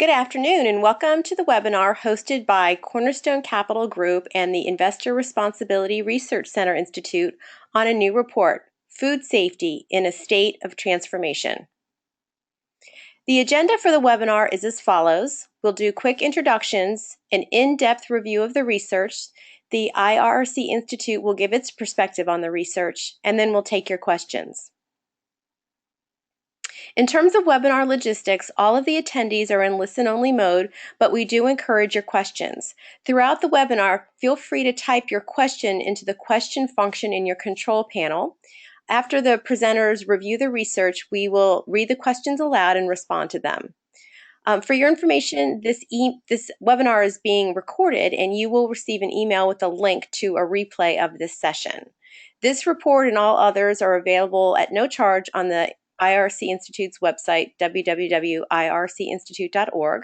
Good afternoon and welcome to the webinar hosted by Cornerstone Capital Group and the Investor Responsibility Research Center Institute on a new report, Food Safety in a State of Transformation. The agenda for the webinar is as follows. We'll do quick introductions, an in-depth review of the research, the IRC Institute will give its perspective on the research, and then we'll take your questions. In terms of webinar logistics, all of the attendees are in listen-only mode, but we do encourage your questions. Throughout the webinar, feel free to type your question into the question function in your control panel. After the presenters review the research, we will read the questions aloud and respond to them. For your information, this webinar is being recorded and you will receive an email with a link to a replay of this session. This report and all others are available at no charge on the IRC Institute's website, www.ircinstitute.org.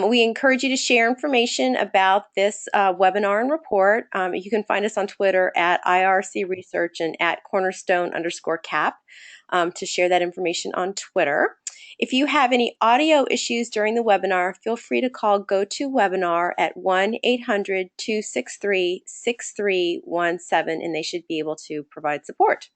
We encourage you to share information about this webinar and report. You can find us on Twitter at IRC Research and at Cornerstone_Cap to share that information on Twitter. If you have any audio issues during the webinar, feel free to call GoToWebinar at 1-800-263-6317 and they should be able to provide support.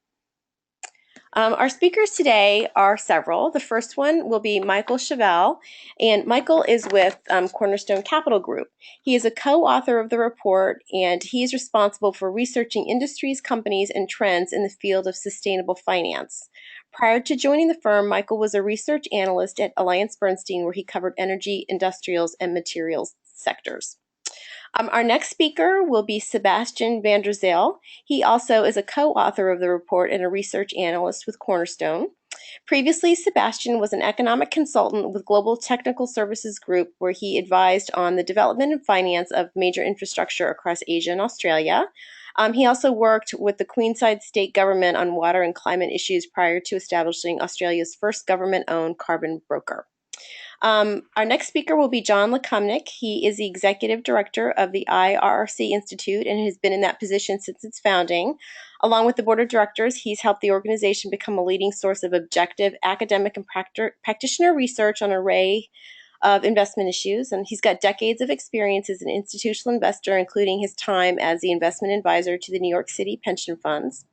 Our speakers today are several. The first one will be Michael Chevelle, and Michael is with Cornerstone Capital Group. He is a co-author of the report, and he is responsible for researching industries, companies, and trends in the field of sustainable finance. Prior to joining the firm, Michael was a research analyst at AllianceBernstein, where he covered energy, industrials, and materials sectors. Our next speaker will be Sebastian van der Zijl. He also is a co-author of the report and a research analyst with Cornerstone. Previously, Sebastian was an economic consultant with Global Technical Services Group, where he advised on the development and finance of major infrastructure across Asia and Australia. He also worked with the Queensland state government on water and climate issues prior to establishing Australia's first government-owned carbon broker. Our next speaker will be John Lekumnik. He is the Executive Director of the IRC Institute and has been in that position since its founding. Along with the Board of Directors, he's helped the organization become a leading source of objective academic and practitioner research on an array of investment issues. And he's got decades of experience as an institutional investor, including his time as the investment advisor to the New York City pension funds.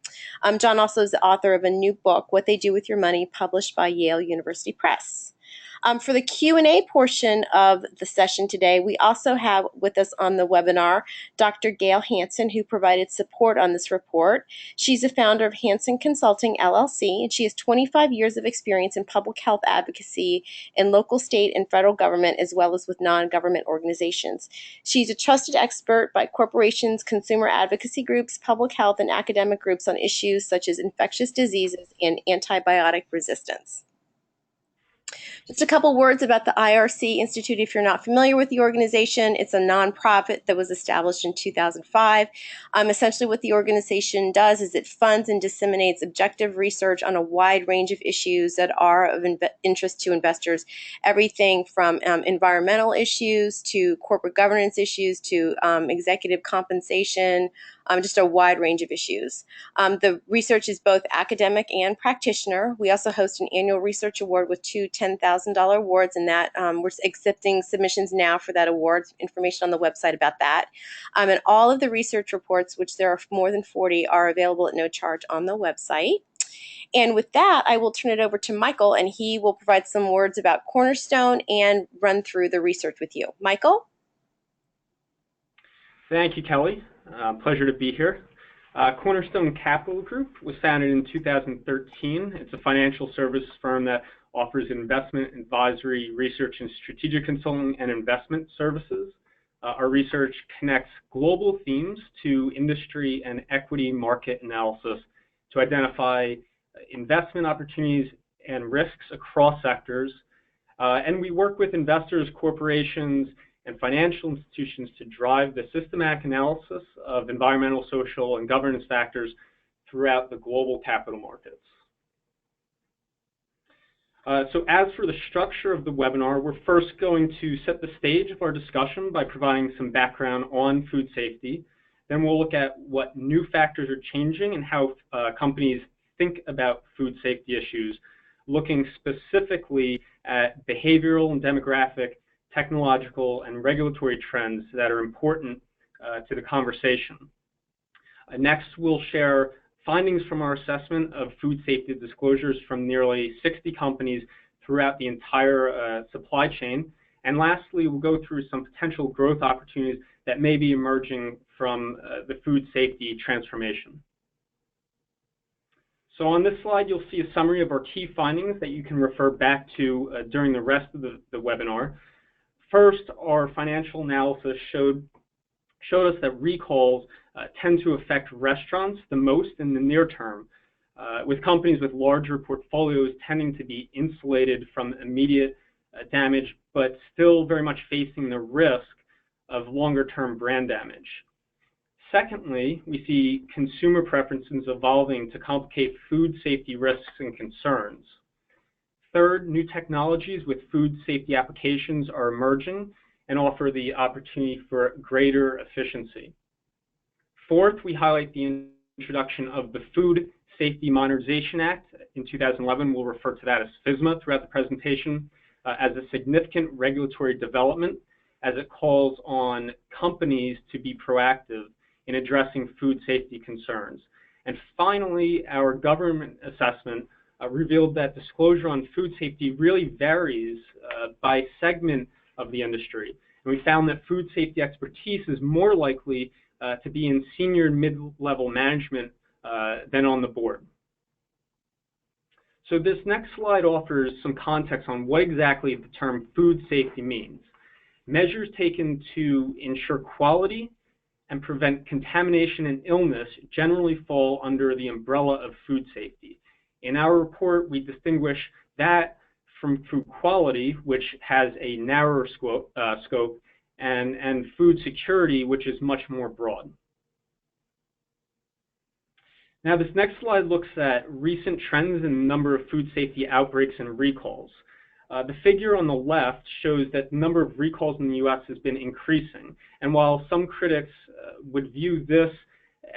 John also is the author of a new book, What They Do With Your Money, published by Yale University Press. For the Q&A portion of the session today, we also have with us on the webinar Dr. Gail Hansen, who provided support on this report. She's the founder of Hansen Consulting, LLC, and she has 25 years of experience in public health advocacy in local, state, and federal government, as well as with non-government organizations. She's a trusted expert by corporations, consumer advocacy groups, public health, and academic groups on issues such as infectious diseases and antibiotic resistance. Just a couple words about the IRC Institute if you're not familiar with the organization. It's a nonprofit that was established in 2005. Essentially what the organization does is it funds and disseminates objective research on a wide range of issues that are of interest to investors. Everything from environmental issues to corporate governance issues to executive compensation, just a wide range of issues. The research is both academic and practitioner. We also host an annual research award with two $10,000 awards, and that we're accepting submissions now for that award. Information on the website about that. And all of the research reports, which there are more than 40, are available at no charge on the website. And with that, I will turn it over to Michael, and he will provide some words about Cornerstone and run through the research with you. Michael? Thank you, Kelly. Pleasure to be here. Cornerstone Capital Group was founded in 2013. It's a financial services firm that offers investment, advisory, research, and strategic consulting and investment services. Our research connects global themes to industry and equity market analysis to identify investment opportunities and risks across sectors. And we work with investors, corporations, and financial institutions to drive the systematic analysis of environmental, social, and governance factors throughout the global capital markets. So as for the structure of the webinar, we're first going to set the stage of our discussion by providing some background on food safety. Then we'll look at what new factors are changing and how companies think about food safety issues. looking specifically at behavioral and demographic, technological, and regulatory trends that are important to the conversation. Next, we'll share findings from our assessment of food safety disclosures from nearly 60 companies throughout the entire supply chain. And lastly, we'll go through some potential growth opportunities that may be emerging from the food safety transformation. So on this slide, you'll see a summary of our key findings that you can refer back to during the rest of the webinar. First, our financial analysis showed us that recalls tend to affect restaurants the most in the near term, with companies with larger portfolios tending to be insulated from immediate damage, but still very much facing the risk of longer-term brand damage. Secondly, we see consumer preferences evolving to complicate food safety risks and concerns. Third, new technologies with food safety applications are emerging and offer the opportunity for greater efficiency. Fourth, we highlight the introduction of the Food Safety Modernization Act in 2011. We'll refer to that as FSMA throughout the presentation, as a significant regulatory development as it calls on companies to be proactive in addressing food safety concerns. And finally, our government assessment revealed that disclosure on food safety really varies by segment of the industry. And we found that food safety expertise is more likely to be in senior and mid-level management than on the board. So this next slide offers some context on what exactly the term food safety means. Measures taken to ensure quality and prevent contamination and illness generally fall under the umbrella of food safety. In our report, we distinguish that from food quality, which has a narrower scope, and food security, which is much more broad. Now, this next slide looks at recent trends in the number of food safety outbreaks and recalls. The figure on the left shows that the number of recalls in the U.S. has been increasing. And while some critics would view this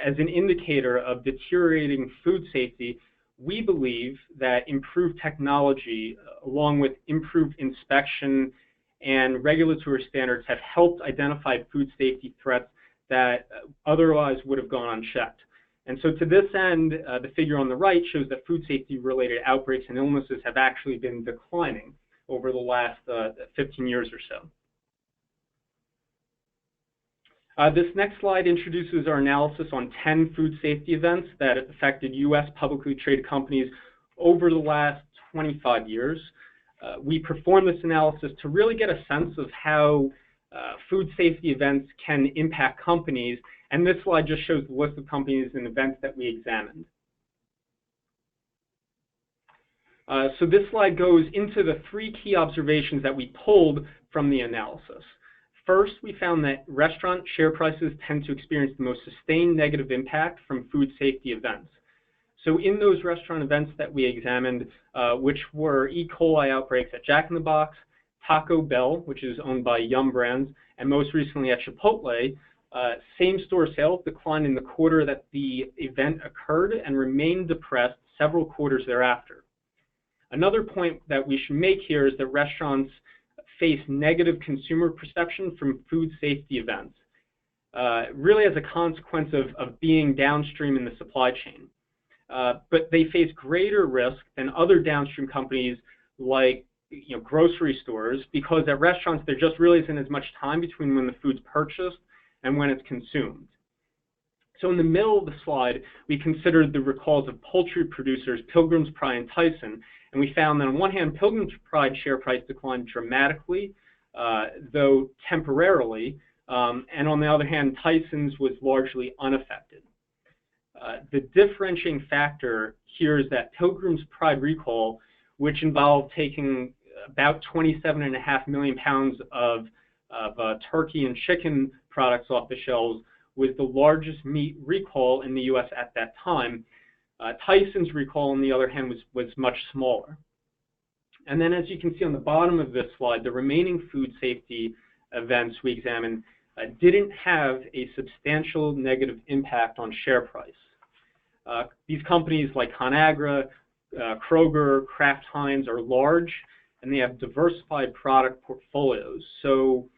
as an indicator of deteriorating food safety, we believe that improved technology, along with improved inspection and regulatory standards, have helped identify food safety threats that otherwise would have gone unchecked. And so to this end, the figure on the right shows that food safety-related outbreaks and illnesses have actually been declining over the last 15 years or so. This next slide introduces our analysis on 10 food safety events that affected U.S. publicly traded companies over the last 25 years. We performed this analysis to really get a sense of how food safety events can impact companies, and this slide just shows the list of companies and events that we examined. So this slide goes into the three key observations that we pulled from the analysis. First, we found that restaurant share prices tend to experience the most sustained negative impact from food safety events. So in those restaurant events that we examined, which were E. coli outbreaks at Jack in the Box, Taco Bell, which is owned by Yum Brands, and most recently at Chipotle, same-store sales declined in the quarter that the event occurred and remained depressed several quarters thereafter. Another point that we should make here is that restaurants face negative consumer perception from food safety events, really as a consequence of being downstream in the supply chain. But they face greater risk than other downstream companies like grocery stores, because at restaurants there just really isn't as much time between when the food's purchased and when it's consumed. So in the middle of the slide, we considered the recalls of poultry producers Pilgrim's Pride and Tyson, and we found that on one hand, Pilgrim's Pride share price declined dramatically, though temporarily, and on the other hand, Tyson's was largely unaffected. The differentiating factor here is that Pilgrim's Pride recall, which involved taking about 27.5 million pounds of turkey and chicken products off the shelves, was the largest meat recall in the U.S. at that time. Tyson's recall, on the other hand, was much smaller. And then, as you can see on the bottom of this slide, the remaining food safety events we examined didn't have a substantial negative impact on share price. These companies like ConAgra, Kroger, Kraft Heinz are large, and they have diversified product portfolios. So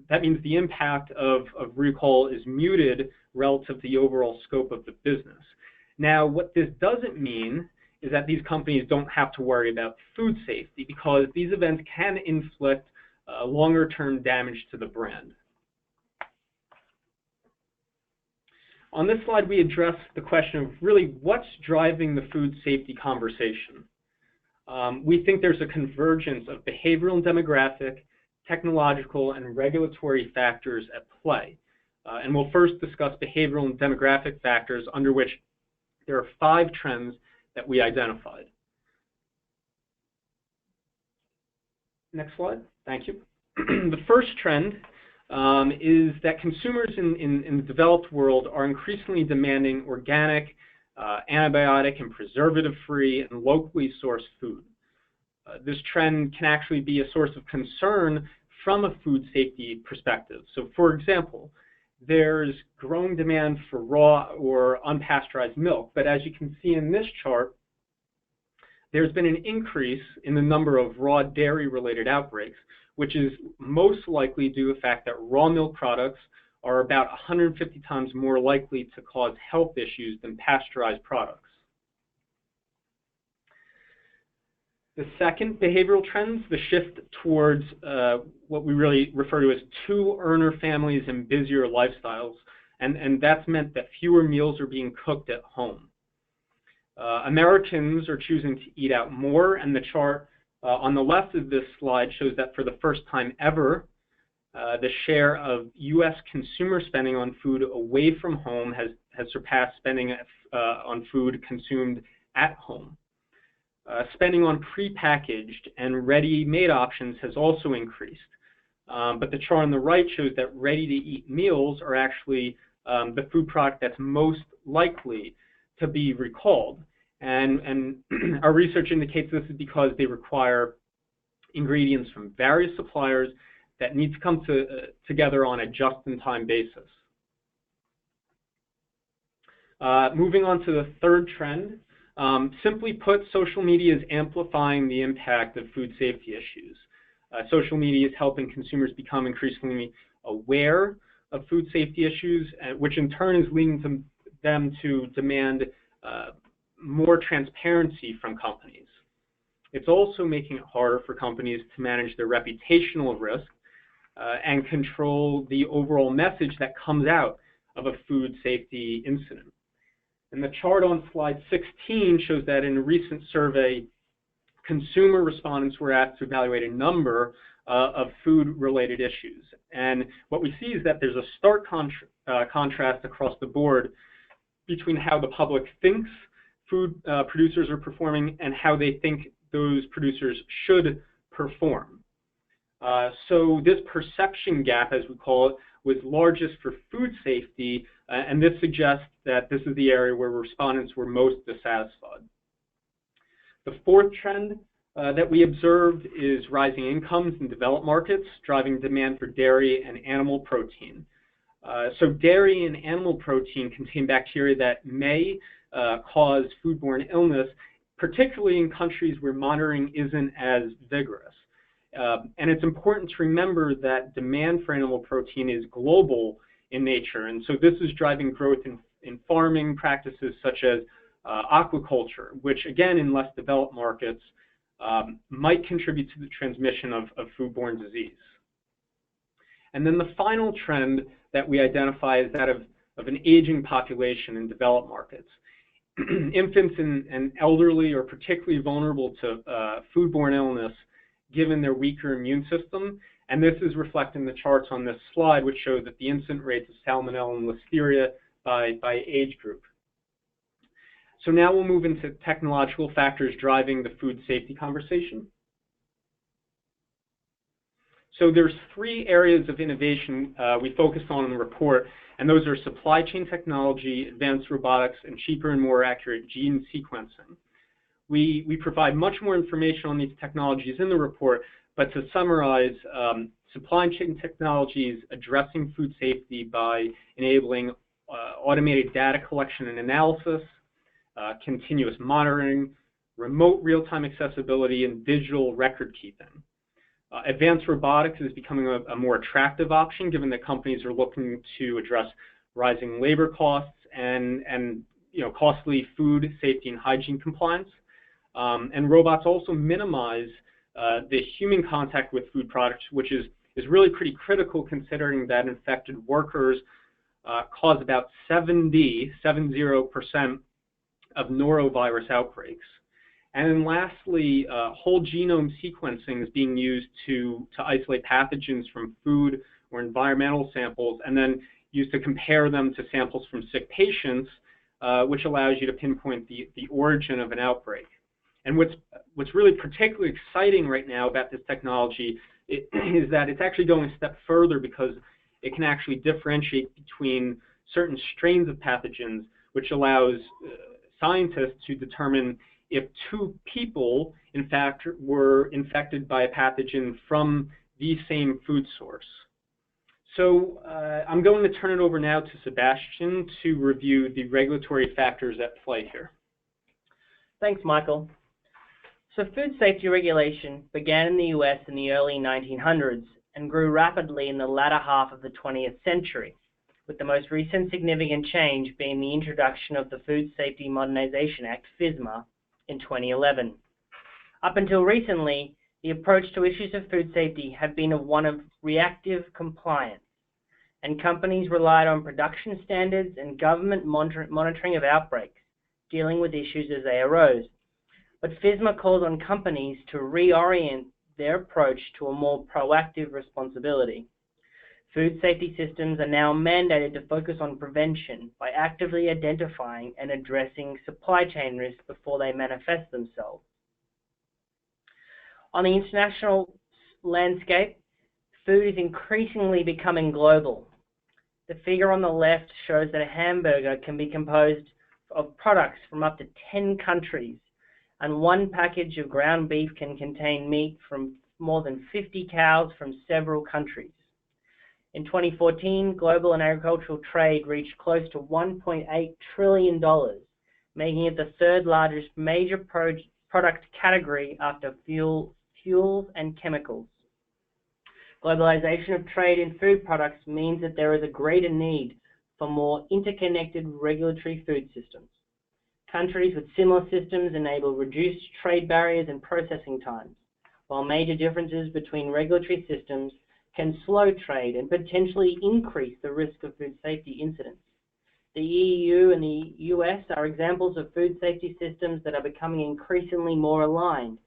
that means the impact of recall is muted relative to the overall scope of the business. Now, what this doesn't mean is that these companies don't have to worry about food safety, because these events can inflict longer-term damage to the brand. On this slide, we address the question of really what's driving the food safety conversation. We think there's a convergence of behavioral and demographic, technological, and regulatory factors at play. And we'll first discuss behavioral and demographic factors, under which there are 5 trends that we identified. Next slide. Thank you. The first trend is that consumers in the developed world are increasingly demanding organic, antibiotic and preservative-free, and locally sourced food. This trend can actually be a source of concern from a food safety perspective. So, for example, there's growing demand for raw or unpasteurized milk, but as you can see in this chart, there's been an increase in the number of raw dairy-related outbreaks, which is most likely due to the fact that raw milk products are about 150 times more likely to cause health issues than pasteurized products. The second behavioral trend, the shift towards what we really refer to as 2-earner families and busier lifestyles, and that's meant that fewer meals are being cooked at home. Americans are choosing to eat out more, and the chart on the left of this slide shows that for the first time ever, the share of U.S. consumer spending on food away from home has surpassed spending on food consumed at home. Spending on prepackaged and ready-made options has also increased. But the chart on the right shows that ready-to-eat meals are actually the food product that's most likely to be recalled. And our research indicates this is because they require ingredients from various suppliers that need to come together on a just-in-time basis. Moving on to the third trend, simply put, social media is amplifying the impact of food safety issues. Social media is helping consumers become increasingly aware of food safety issues, which in turn is leading them to demand more transparency from companies. It's also making it harder for companies to manage their reputational risk and control the overall message that comes out of a food safety incident. And the chart on slide 16 shows that in a recent survey, consumer respondents were asked to evaluate a number of food-related issues. And what we see is that there's a stark contrast across the board between how the public thinks food producers are performing and how they think those producers should perform. So this perception gap, as we call it, was largest for food safety, and this suggests that this is the area where respondents were most dissatisfied. The fourth trend that we observed is rising incomes in developed markets, driving demand for dairy and animal protein. So dairy and animal protein contain bacteria that may cause foodborne illness, particularly in countries where monitoring isn't as vigorous. And it's important to remember that demand for animal protein is global in nature, and so this is driving growth in farming practices such as aquaculture, which again in less developed markets might contribute to the transmission of foodborne disease. And then the final trend that we identify is that of an aging population in developed markets. Infants and elderly are particularly vulnerable to foodborne illness given their weaker immune system, and this is reflected in the charts on this slide, which show that the incident rates of salmonella and listeria by age group. So now we'll move into technological factors driving the food safety conversation. So there's 3 areas of innovation we focused on in the report, and those are supply chain technology, advanced robotics, and cheaper and more accurate gene sequencing. We provide much more information on these technologies in the report, but to summarize, supply chain technologies addressing food safety by enabling automated data collection and analysis, continuous monitoring, remote real-time accessibility, and digital record keeping. Advanced robotics is becoming a more attractive option, given that companies are looking to address rising labor costs and costly food safety and hygiene compliance. And robots also minimize the human contact with food products, which is really pretty critical, considering that infected workers cause about 70% of norovirus outbreaks. And then lastly, whole genome sequencing is being used to isolate pathogens from food or environmental samples, and then used to compare them to samples from sick patients, which allows you to pinpoint the origin of an outbreak. And what's really particularly exciting right now about this technology is that it's actually going a step further, because it can actually differentiate between certain strains of pathogens, which allows scientists to determine if two people, in fact, were infected by a pathogen from the same food source. So I'm going to turn it over now to Sebastian to review the regulatory factors at play here. Thanks, Michael. So food safety regulation began in the US in the early 1900s and grew rapidly in the latter half of the 20th century, with the most recent significant change being the introduction of the Food Safety Modernization Act, FSMA, in 2011. Up until recently, the approach to issues of food safety have been one of reactive compliance, and companies relied on production standards and government monitoring of outbreaks, dealing with issues as they arose. But FSMA calls on companies to reorient their approach to a more proactive responsibility. Food safety systems are now mandated to focus on prevention by actively identifying and addressing supply chain risks before they manifest themselves. On the international landscape, food is increasingly becoming global. The figure on the left shows that a hamburger can be composed of products from up to 10 countries, and one package of ground beef can contain meat from more than 50 cows from several countries. In 2014, global and agricultural trade reached close to $1.8 trillion, making it the third largest major product category after fuels and chemicals. Globalization of trade in food products means that there is a greater need for more interconnected regulatory food systems. Countries with similar systems enable reduced trade barriers and processing times, while major differences between regulatory systems can slow trade and potentially increase the risk of food safety incidents. The EU and the US are examples of food safety systems that are becoming increasingly more aligned,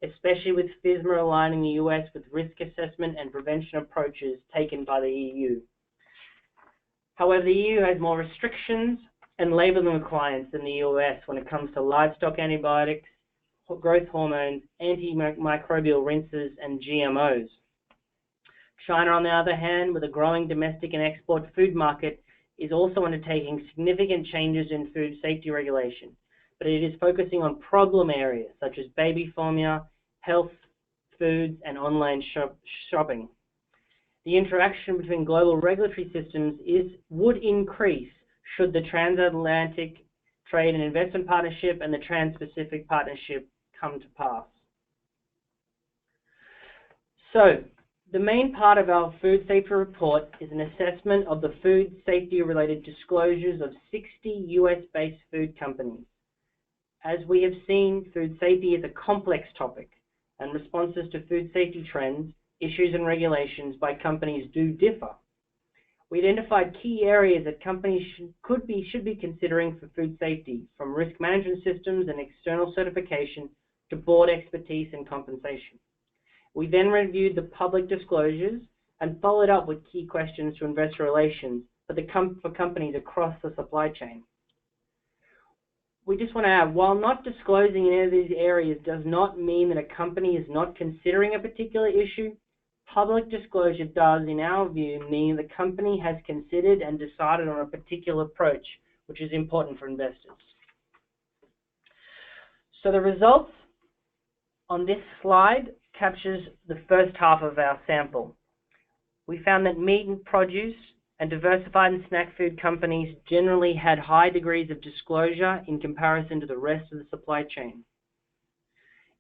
especially with FSMA aligning the US with risk assessment and prevention approaches taken by the EU. However, the EU has more restrictions and labeling requirements than the US when it comes to livestock antibiotics, growth hormones, antimicrobial rinses, and GMOs. China, on the other hand, with a growing domestic and export food market, is also undertaking significant changes in food safety regulation, but it is focusing on problem areas such as baby formula, health, foods, and online shopping. The interaction between global regulatory systems would increase should the Transatlantic Trade and Investment Partnership and the Trans-Pacific Partnership come to pass. So, the main part of our food safety report is an assessment of the food safety-related disclosures of 60 US-based food companies. As we have seen, food safety is a complex topic, and responses to food safety trends, issues, and regulations by companies do differ. We identified key areas that companies should be considering for food safety, from risk management systems and external certification to board expertise and compensation. We then reviewed the public disclosures and followed up with key questions to investor relations for companies across the supply chain. We just want to add, while not disclosing in any of these areas does not mean that a company is not considering a particular issue, public disclosure does, in our view, mean the company has considered and decided on a particular approach, which is important for investors. So the results on this slide captures the first half of our sample. We found that meat and produce and diversified and snack food companies generally had high degrees of disclosure in comparison to the rest of the supply chain.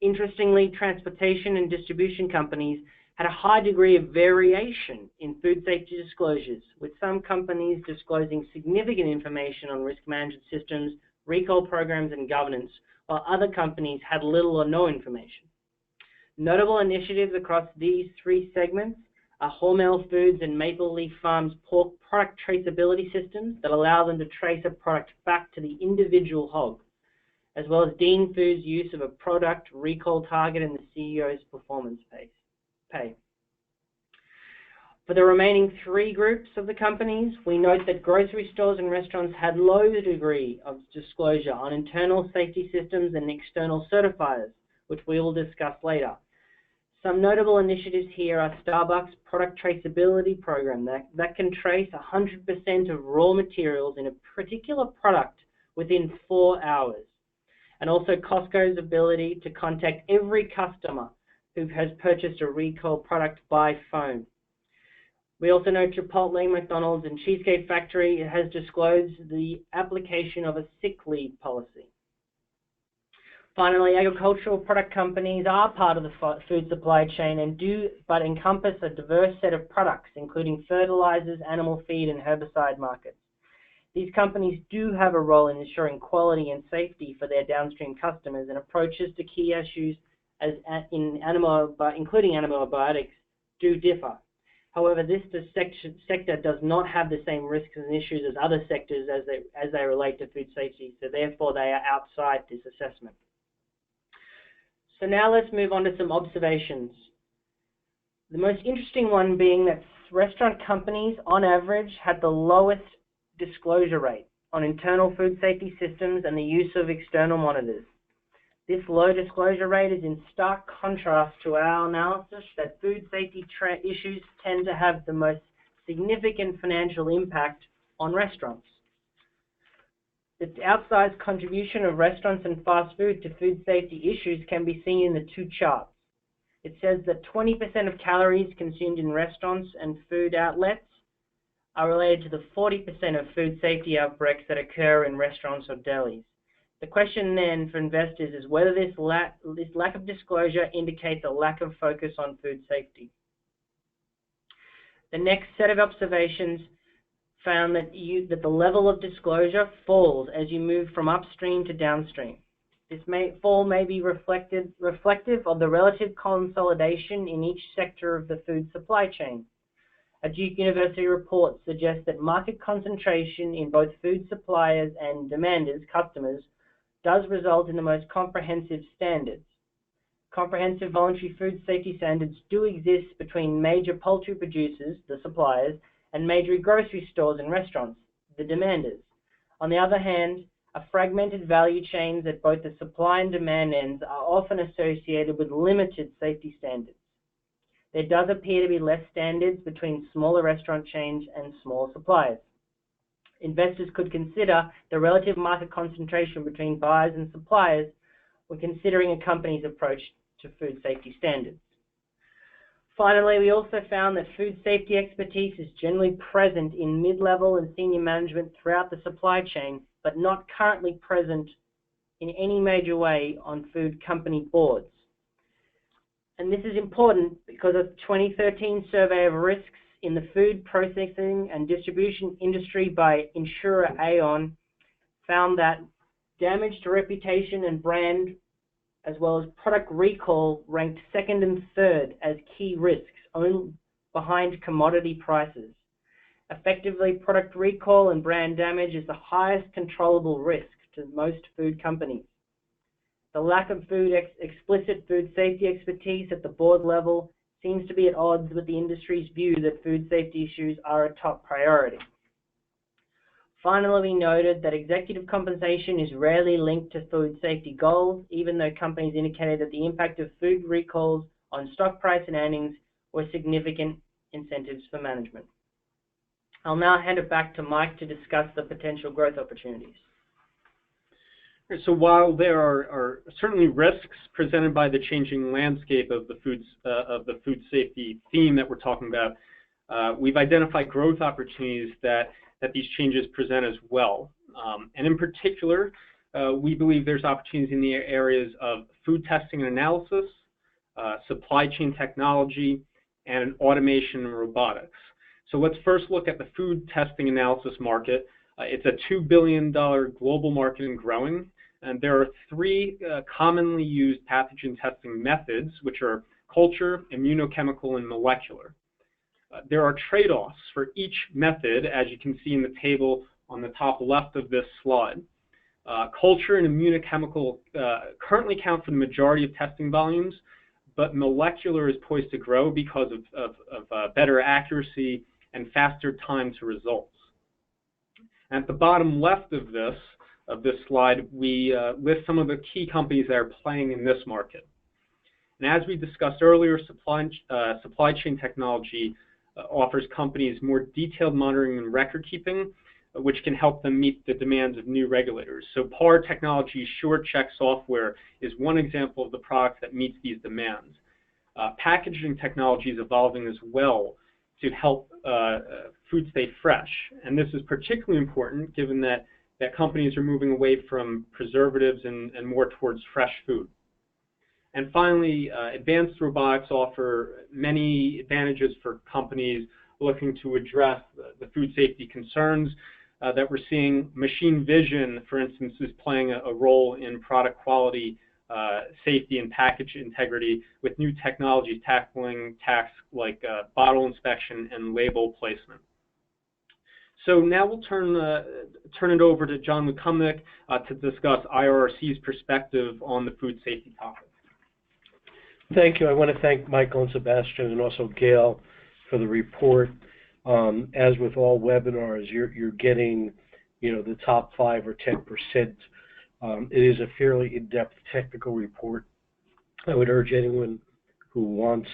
Interestingly, transportation and distribution companies had a high degree of variation in food safety disclosures, with some companies disclosing significant information on risk management systems, recall programs, and governance, while other companies had little or no information. Notable initiatives across these three segments are Hormel Foods and Maple Leaf Farms' pork product traceability systems that allow them to trace a product back to the individual hog, as well as Dean Foods' use of a product recall target in the CEO's performance pay. For the remaining three groups of the companies, we note that grocery stores and restaurants had low degree of disclosure on internal safety systems and external certifiers, which we will discuss later. Some notable initiatives here are Starbucks' product traceability program that can trace 100% of raw materials in a particular product within 4 hours, and also Costco's ability to contact every customer who has purchased a recall product by phone. We also know Chipotle, McDonald's, and Cheesecake Factory has disclosed the application of a sick leave policy. Finally, agricultural product companies are part of the food supply chain but encompass a diverse set of products, including fertilizers, animal feed, and herbicide markets. These companies do have a role in ensuring quality and safety for their downstream customers, and approaches to key issues including animal biotics do differ. However, this sector does not have the same risks and issues as other sectors as they relate to food safety, so therefore they are outside this assessment. So now let's move on to some observations. The most interesting one being that restaurant companies, on average, had the lowest disclosure rate on internal food safety systems and the use of external monitors. This low disclosure rate is in stark contrast to our analysis that food safety issues tend to have the most significant financial impact on restaurants. The outsized contribution of restaurants and fast food to food safety issues can be seen in the two charts. It says that 20% of calories consumed in restaurants and food outlets are related to the 40% of food safety outbreaks that occur in restaurants or delis. The question then for investors is whether this lack of disclosure indicates a lack of focus on food safety. The next set of observations found that the level of disclosure falls as you move from upstream to downstream. This fall may be reflective of the relative consolidation in each sector of the food supply chain. A Duke University report suggests that market concentration in both food suppliers and demanders, customers, does result in the most comprehensive standards. Comprehensive voluntary food safety standards do exist between major poultry producers, the suppliers, and major grocery stores and restaurants, the demanders. On the other hand, a fragmented value chains at both the supply and demand ends are often associated with limited safety standards. There does appear to be less standards between smaller restaurant chains and small suppliers. Investors could consider the relative market concentration between buyers and suppliers when considering a company's approach to food safety standards. Finally, we also found that food safety expertise is generally present in mid-level and senior management throughout the supply chain, but not currently present in any major way on food company boards. And this is important because a 2013 survey of risks in the food processing and distribution industry by insurer Aon found that damage to reputation and brand, as well as product recall, ranked second and third as key risks, only behind commodity prices. Effectively, product recall and brand damage is the highest controllable risk to most food companies. The lack of explicit food safety expertise at the board level seems to be at odds with the industry's view that food safety issues are a top priority. Finally, we noted that executive compensation is rarely linked to food safety goals, even though companies indicated that the impact of food recalls on stock price and earnings were significant incentives for management. I'll now hand it back to Mike to discuss the potential growth opportunities. So while there are certainly risks presented by the changing landscape of the food safety theme that we're talking about, we've identified growth opportunities that these changes present as well. And in particular, we believe there's opportunities in the areas of food testing and analysis, supply chain technology, and automation and robotics. So let's first look at the food testing analysis market. It's a $2 billion global market and growing. And there are three commonly used pathogen testing methods, which are culture, immunochemical, and molecular. There are trade-offs for each method, as you can see in the table on the top left of this slide. Culture and immunochemical currently account for the majority of testing volumes, but molecular is poised to grow because of better accuracy and faster time to results. At the bottom left of this slide, we list some of the key companies that are playing in this market. And as we discussed earlier, supply chain technology offers companies more detailed monitoring and record keeping, which can help them meet the demands of new regulators. So PAR Technology's SureCheck software is one example of the product that meets these demands. Packaging technology is evolving as well to help food stay fresh. And this is particularly important given that companies are moving away from preservatives and more towards fresh food. And finally, advanced robotics offer many advantages for companies looking to address the food safety concerns that we're seeing. Machine vision, for instance, is playing a role in product quality, safety, and package integrity, with new technologies tackling tasks like bottle inspection and label placement. So now we'll turn it over to John McCumnick to discuss IRRC's perspective on the food safety topic. Thank you. I want to thank Michael and Sebastian and also Gail for the report. As with all webinars, you're getting, the top 5 or 10%. It is a fairly in-depth technical report. I would urge anyone who wants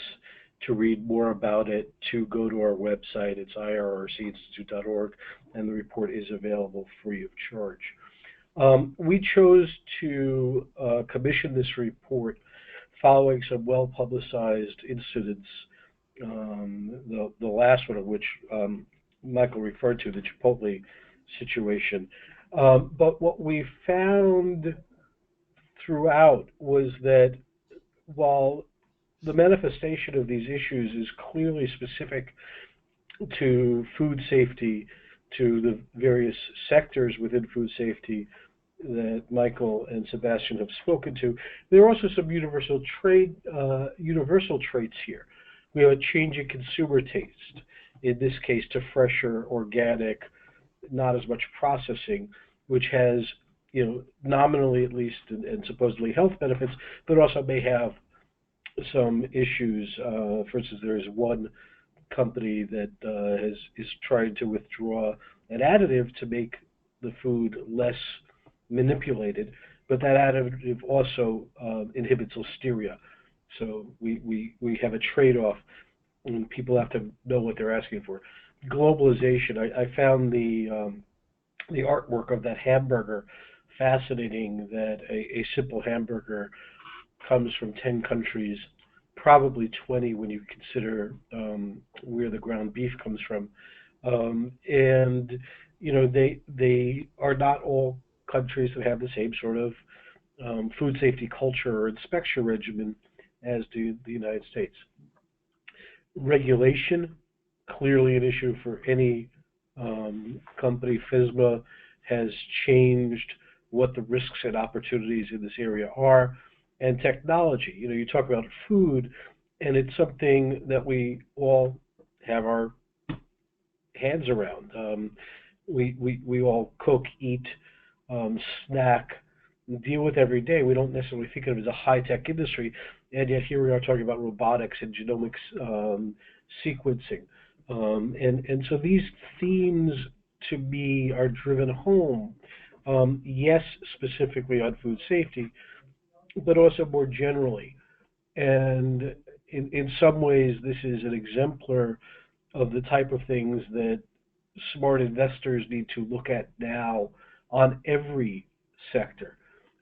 to read more about it to go to our website. It's irrcinstitute.org, and the report is available free of charge. We chose to commission this report following some well-publicized incidents, the last one of which Michael referred to, the Chipotle situation. But what we found throughout was that while the manifestation of these issues is clearly specific to food safety, to the various sectors within food safety that Michael and Sebastian have spoken to, there are also some universal traits here. We have a change in consumer taste, in this case to fresher, organic, not as much processing, which has, nominally at least, and supposedly health benefits, but also may have some issues. For instance, there is one company that is trying to withdraw an additive to make the food less manipulated, but that additive also inhibits listeria. So we have a trade-off, and people have to know what they're asking for. Globalization. I found the artwork of that hamburger fascinating, that a simple hamburger comes from 10 countries, probably 20 when you consider where the ground beef comes from. And, they are not all countries that have the same sort of food safety culture or inspection regimen as do the United States. Regulation, clearly an issue for any company. FSMA has changed what the risks and opportunities in this area are. And technology, you talk about food, and it's something that we all have our hands around. We all cook, eat, snack, deal with every day. We don't necessarily think of it as a high-tech industry, and yet here we are talking about robotics and genomics sequencing. And so these themes, to me, are driven home, yes, specifically on food safety, but also more generally. And in some ways, this is an exemplar of the type of things that smart investors need to look at now on every sector.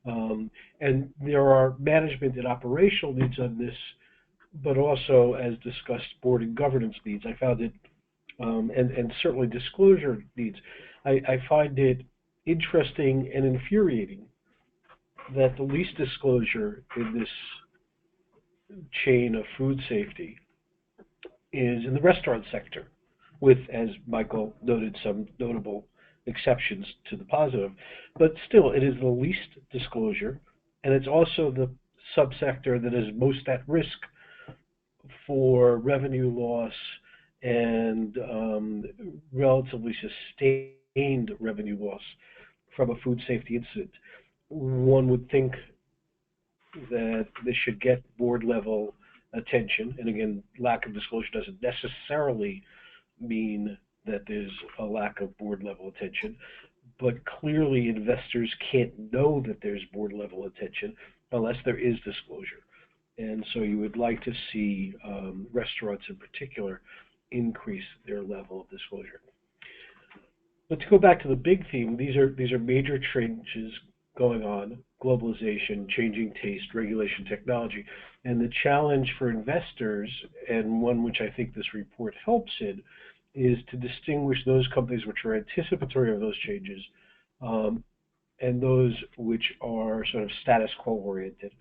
And there are management and operational needs on this, but also, as discussed, board and governance needs. I found it, and certainly disclosure needs. I find it interesting and infuriating that the least disclosure in this chain of food safety is in the restaurant sector, with, as Michael noted, some notable exceptions to the positive. But still, it is the least disclosure, and it's also the subsector that is most at risk for revenue loss and relatively sustained revenue loss from a food safety incident. One would think that this should get board level attention, and again, lack of disclosure doesn't necessarily mean that there's a lack of board level attention, but clearly investors can't know that there's board level attention unless there is disclosure. And so you would like to see restaurants in particular increase their level of disclosure. But to go back to the big theme, these are major changes going on: globalization, changing taste, regulation, technology. And the challenge for investors, and one which I think this report helps in, is to distinguish those companies which are anticipatory of those changes and those which are sort of status quo oriented.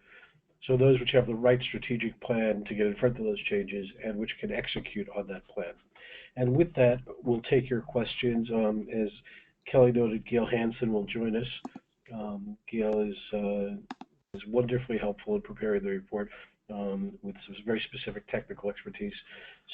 So those which have the right strategic plan to get in front of those changes and which can execute on that plan. And with that, we'll take your questions. As Kelly noted, Gail Hansen will join us. Gail is wonderfully helpful in preparing the report with some very specific technical expertise.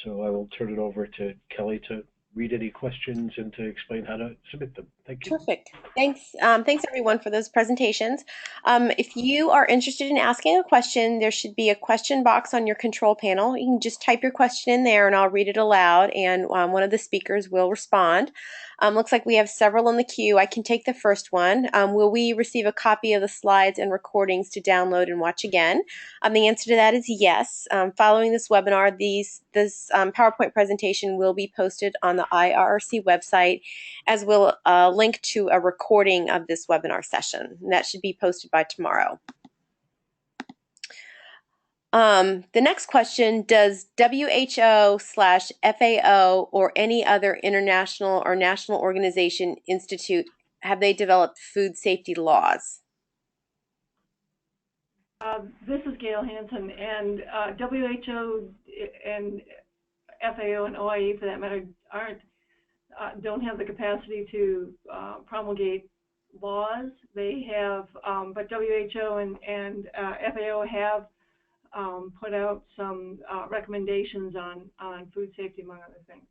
So I will turn it over to Kelly to read any questions and to explain how to submit them. Thank you. Terrific. Thanks. Thanks everyone for those presentations. If you are interested in asking a question, there should be a question box on your control panel. You can just type your question in there and I'll read it aloud, and one of the speakers will respond. Looks like we have several in the queue. I can take the first one. Will we receive a copy of the slides and recordings to download and watch again? The answer to that is yes. Following this webinar, this PowerPoint presentation will be posted on the IRRC website, as will a link to a recording of this webinar session. And that should be posted by tomorrow. The next question: does WHO/FAO or any other international or national organization institute, have they developed food safety laws? This is Gail Hansen, and WHO and FAO and OIE, for that matter, don't have the capacity to promulgate laws. They have, but WHO and FAO have put out some recommendations on food safety, among other things.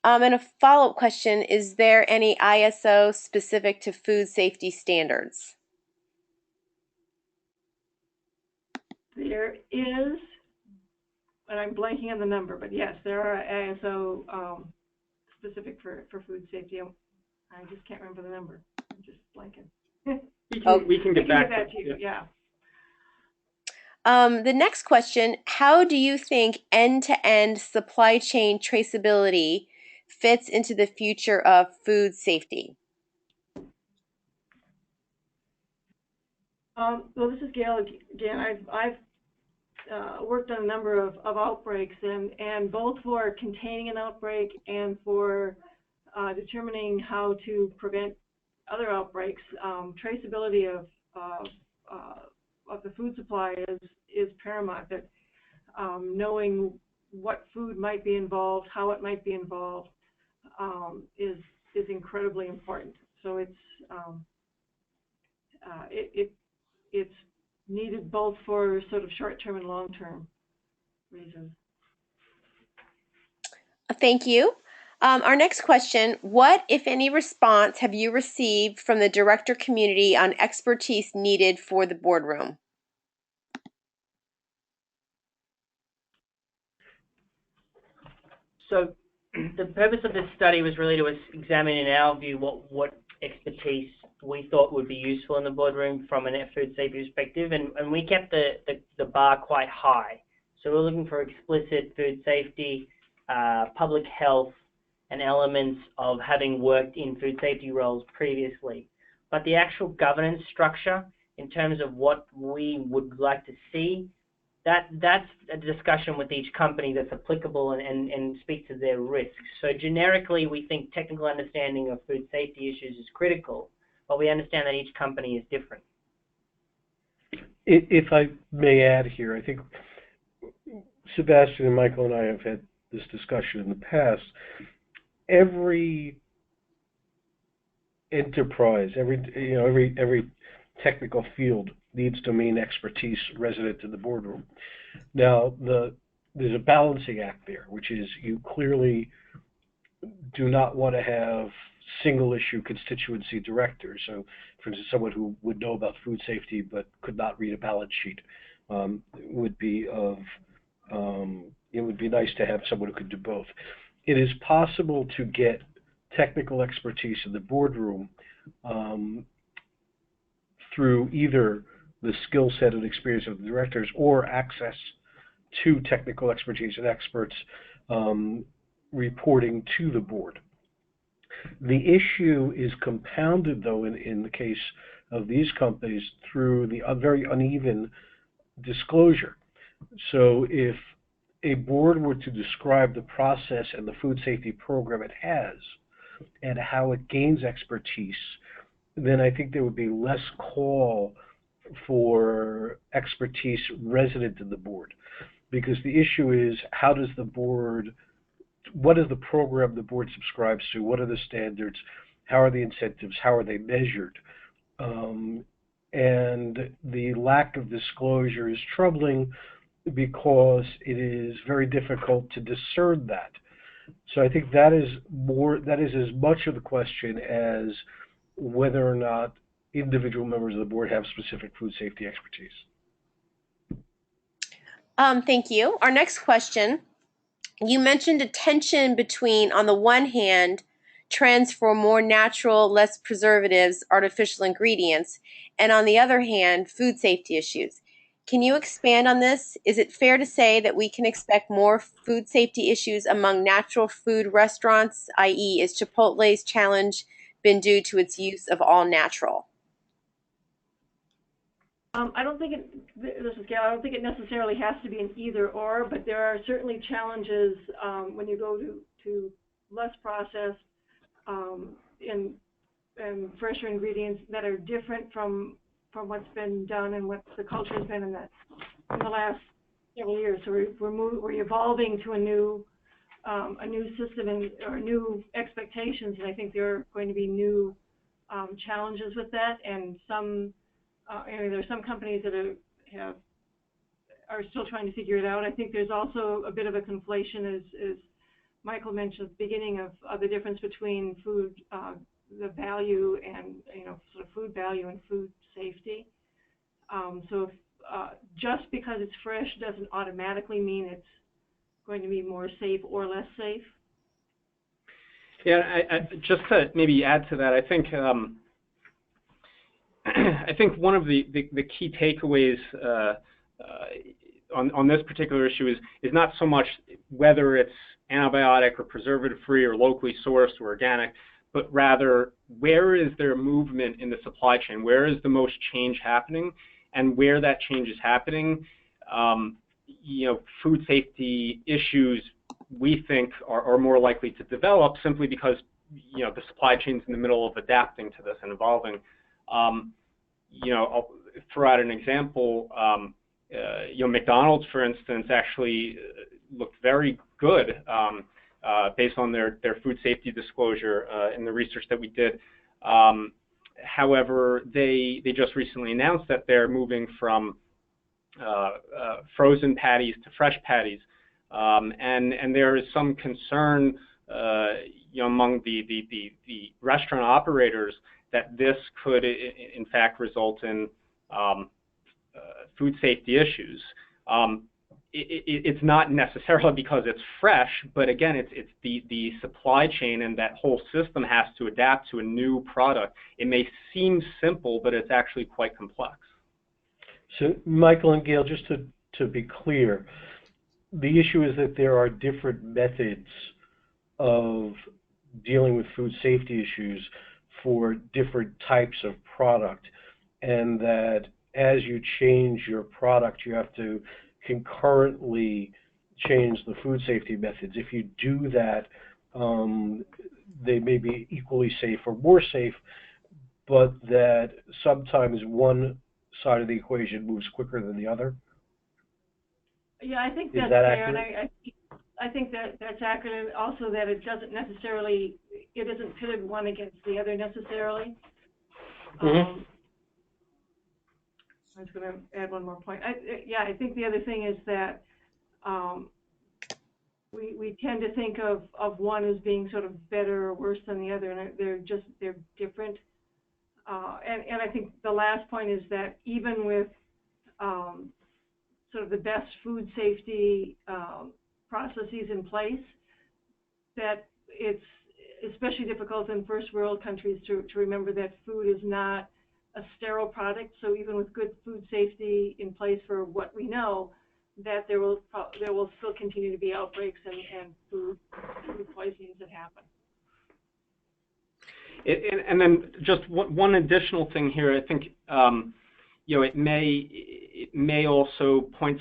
And a follow-up question: is there any ISO specific to food safety standards? There is, and I'm blanking on the number, but yes, there are ISO specific for food safety. I just can't remember the number. I'm just blanking. We can get back to you. Yeah. The next question: how do you think end-to-end supply chain traceability fits into the future of food safety? Well, this is Gail again. I've worked on a number of outbreaks, and both for containing an outbreak and for determining how to prevent other outbreaks. Traceability of the food supply is paramount. That knowing what food might be involved, how it might be involved, is incredibly important. So it's needed both for sort of short-term and long-term reasons. Thank you. Our next question: what, if any, response have you received from the director community on expertise needed for the boardroom? So the purpose of this study was really to examine, in our view, what expertise we thought would be useful in the boardroom from a food safety perspective, and we kept the bar quite high. So we're looking for explicit food safety, public health, and elements of having worked in food safety roles previously. But the actual governance structure, in terms of what we would like to see, that's a discussion with each company that's applicable and speaks to their risks. So generically, we think technical understanding of food safety issues is critical, but we understand that each company is different. If I may add here, I think Sebastian and Michael and I have had this discussion in the past. Every enterprise, every technical field needs domain expertise resident in the boardroom. Now, there's a balancing act there, which is you clearly do not want to have single issue constituency directors. So, for instance, someone who would know about food safety but could not read a balance sheet would be of it would be nice to have someone who could do both. It is possible to get technical expertise in the boardroom through either the skill set and experience of the directors or access to technical expertise and experts reporting to the board. The issue is compounded, though, in the case of these companies through the very uneven disclosure. So if a board were to describe the process and the food safety program it has and how it gains expertise, then I think there would be less call for expertise resident in the board. Because the issue is, how does the board, what is the program the board subscribes to? What are the standards? How are the incentives? How are they measured? And the lack of disclosure is troubling because it is very difficult to discern that. So I think that is as much of the question as whether or not individual members of the board have specific food safety expertise. Thank you. Our next question, you mentioned a tension between, on the one hand, trends for more natural, less preservatives, artificial ingredients, and on the other hand, food safety issues. Can you expand on this? Is it fair to say that we can expect more food safety issues among natural food restaurants, i.e., is Chipotle's challenge been due to its use of all natural? I don't think this is Gail, I don't think it necessarily has to be an either or, but there are certainly challenges when you go to less processed and fresher ingredients that are different from what's been done and what the culture has been in the last several years. So we're evolving to a new system or new expectations, and I think there are going to be new challenges with that, and some. There are some companies that are still trying to figure it out. I think there's also a bit of a conflation, as Michael mentioned at the beginning, of the difference between food, the value, and sort of food value and food safety. So just because it's fresh doesn't automatically mean it's going to be more safe or less safe. Yeah, I just to maybe add to that, I think. I think one of the key takeaways on this particular issue is not so much whether it's antibiotic or preservative-free or locally sourced or organic, but rather where is there movement in the supply chain? Where is the most change happening? And where that change is happening, food safety issues we think are more likely to develop simply because the supply chain's in the middle of adapting to this and evolving. I'll throw out an example. McDonald's, for instance, actually looked very good based on their food safety disclosure in the research that we did. However, they just recently announced that they're moving from frozen patties to fresh patties, and there is some concern among the restaurant operators that this could, in fact, result in food safety issues. It's not necessarily because it's fresh, but again, it's the supply chain, and that whole system has to adapt to a new product. It may seem simple, but it's actually quite complex. So, Michael and Gail, just to be clear, the issue is that there are different methods of dealing with food safety issues for different types of product, and that as you change your product, you have to concurrently change the food safety methods. If you do that, they may be equally safe or more safe, but that sometimes one side of the equation moves quicker than the other. Yeah, I think Is that's that fair, accurate? and I think that that's accurate, and also that it doesn't necessarily, it isn't pitted one against the other necessarily. Mhm. I was going to add one more point. I think the other thing is that we tend to think of one as being sort of better or worse than the other, and they're different. And I think the last point is that even with sort of the best food safety processes in place, that it's especially difficult in first world countries to remember that food is not a sterile product. So even with good food safety in place for what we know, that there will still continue to be outbreaks and food poisonings that happen. And then just one additional thing here, I think it may also point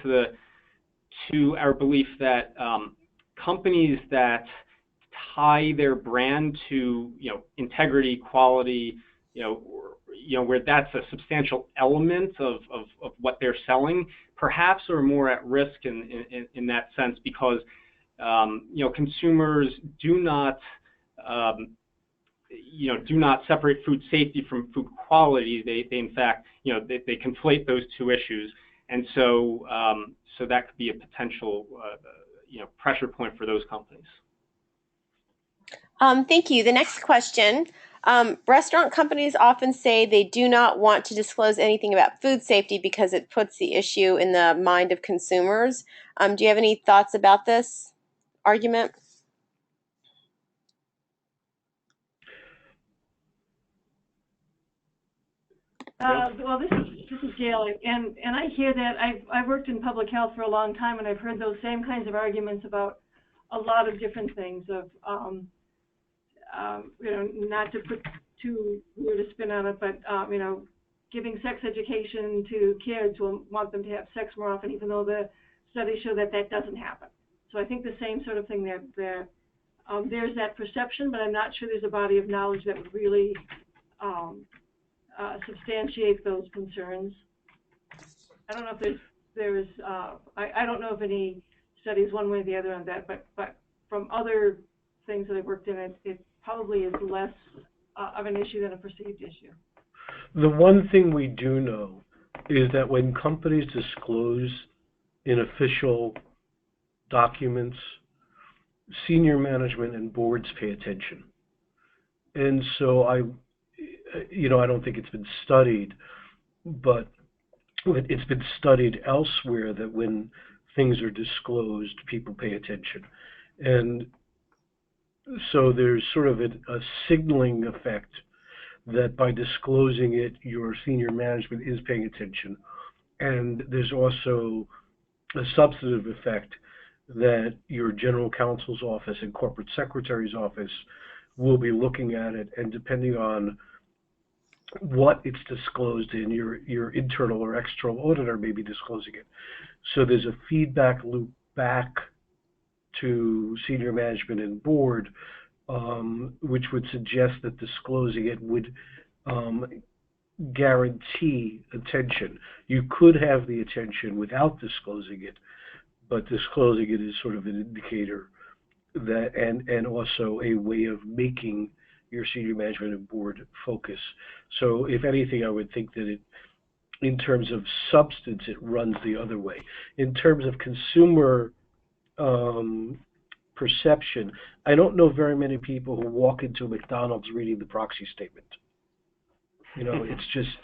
to our belief that companies that tie their brand to integrity, quality, where that's a substantial element of what they're selling, perhaps are more at risk in that sense, because consumers do not separate food safety from food quality. They in fact they conflate those two issues, and so that could be a potential pressure point for those companies. Thank you. The next question. Restaurant companies often say they do not want to disclose anything about food safety because it puts the issue in the mind of consumers. Do you have any thoughts about this argument? Well, this is Gail, and I hear that. I've worked in public health for a long time, and I've heard those same kinds of arguments about a lot of different things. Not to put too weird a spin on it, but giving sex education to kids will want them to have sex more often, even though the studies show that doesn't happen. So I think the same sort of thing that there's that perception, but I'm not sure there's a body of knowledge that would really substantiate those concerns. I don't know if there's I don't know of any studies one way or the other on that, but from other things that I've worked in, it probably is less of an issue than a perceived issue. The one thing we do know is that when companies disclose in official documents, senior management and boards pay attention. And so I don't think it's been studied, but it's been studied elsewhere that when things are disclosed, people pay attention. And so there's sort of a signaling effect that by disclosing it, your senior management is paying attention. And there's also a substantive effect that your general counsel's office and corporate secretary's office will be looking at it, and depending on what it's disclosed in, your internal or external auditor may be disclosing it. So there's a feedback loop back to senior management and board, which would suggest that disclosing it would guarantee attention. You could have the attention without disclosing it, but disclosing it is sort of an indicator that, and also a way of making your senior management and board focus. So if anything, I would think that in terms of substance, it runs the other way. In terms of consumer perception, I don't know very many people who walk into a McDonald's reading the proxy statement. It's just,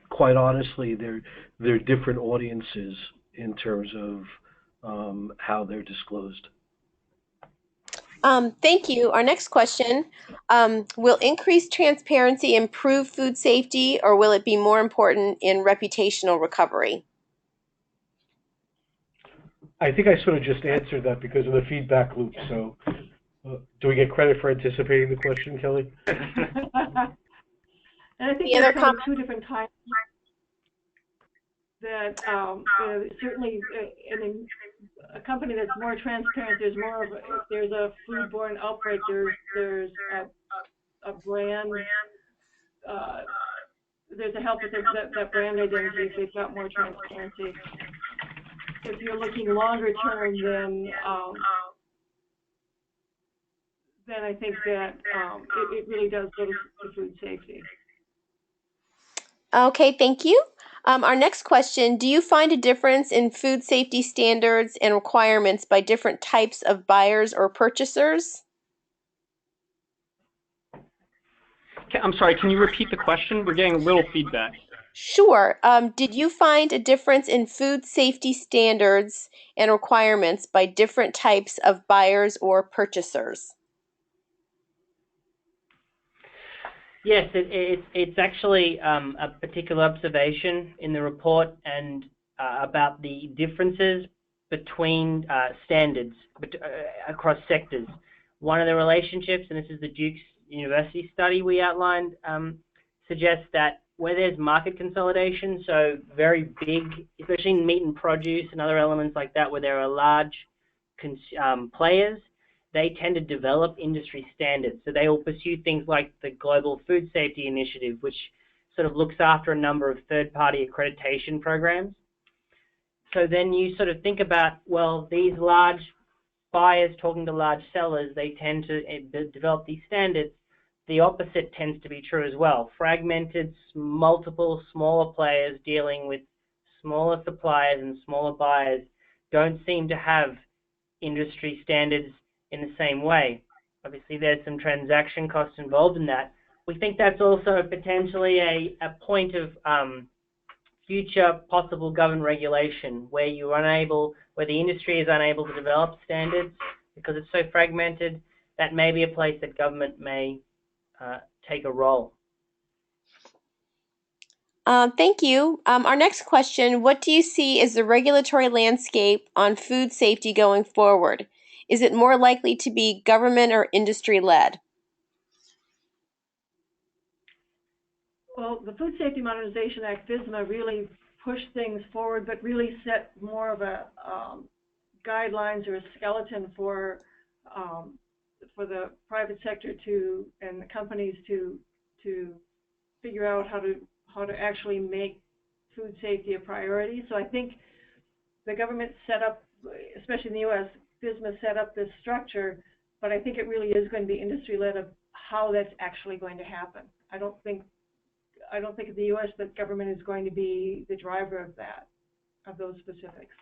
quite honestly, they're different audiences in terms of how they're disclosed. Thank you. Our next question, will increased transparency improve food safety, or will it be more important in reputational recovery? I think I sort of just answered that because of the feedback loop. So do we get credit for anticipating the question, Kelly? And I think there's kind of two different types that certainly in a company that's more transparent, there's more of if there's a foodborne outbreak, there's a brand there's a help with that brand identity if they've got more transparency. If you're looking longer term, then I think that it really does go to food safety. Okay, thank you. Our next question, do you find a difference in food safety standards and requirements by different types of buyers or purchasers? I'm sorry, can you repeat the question? We're getting a little feedback. Sure. Did you find a difference in food safety standards and requirements by different types of buyers or purchasers? Yes, it's actually a particular observation in the report and about the differences between standards across sectors. One of the relationships, and this is the Duke's University study we outlined, suggests that where there's market consolidation, so very big, especially in meat and produce and other elements like that, where there are large players, they tend to develop industry standards. So they will pursue things like the Global Food Safety Initiative, which sort of looks after a number of third-party accreditation programs. So then you sort of think about, well, these large buyers talking to large sellers, they tend to develop these standards. The opposite tends to be true as well. Fragmented, multiple smaller players dealing with smaller suppliers and smaller buyers don't seem to have industry standards in the same way. Obviously, there's some transaction costs involved in that. We think that's also potentially a point of future possible government regulation where where the industry is unable to develop standards because it's so fragmented. That may be a place that government may take a role. Thank you. Our next question, what do you see as the regulatory landscape on food safety going forward? Is it more likely to be government or industry-led? Well, the Food Safety Modernization Act, FSMA, really pushed things forward, but really set more of a guidelines or a skeleton for the private sector and the companies to figure out how to actually make food safety a priority. So I think the government set up, especially in the U.S., FSMA set up this structure, but I think it really is going to be industry-led of how that's actually going to happen. I don't think in the U.S. that government is going to be the driver of those specifics.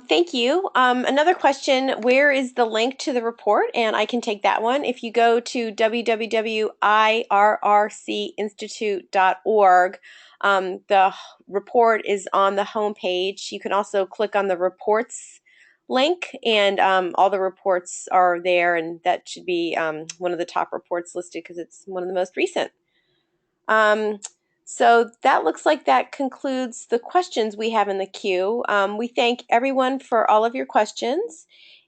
Thank you. Another question, where is the link to the report? And I can take that one. If you go to www.irrcinstitute.org, the report is on the home page. You can also click on the reports link, and all the reports are there, and that should be one of the top reports listed because it's one of the most recent. So that looks like that concludes the questions we have in the queue. We thank everyone for all of your questions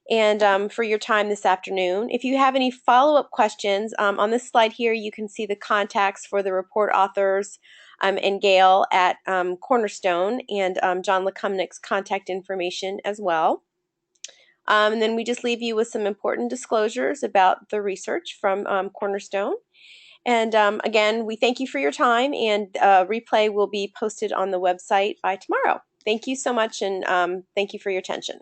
and for your time this afternoon. If you have any follow-up questions, on this slide here you can see the contacts for the report authors and Gail at Cornerstone, and John Lecumnick's contact information as well. And then we just leave you with some important disclosures about the research from Cornerstone. And again, we thank you for your time, and replay will be posted on the website by tomorrow. Thank you so much, and thank you for your attention.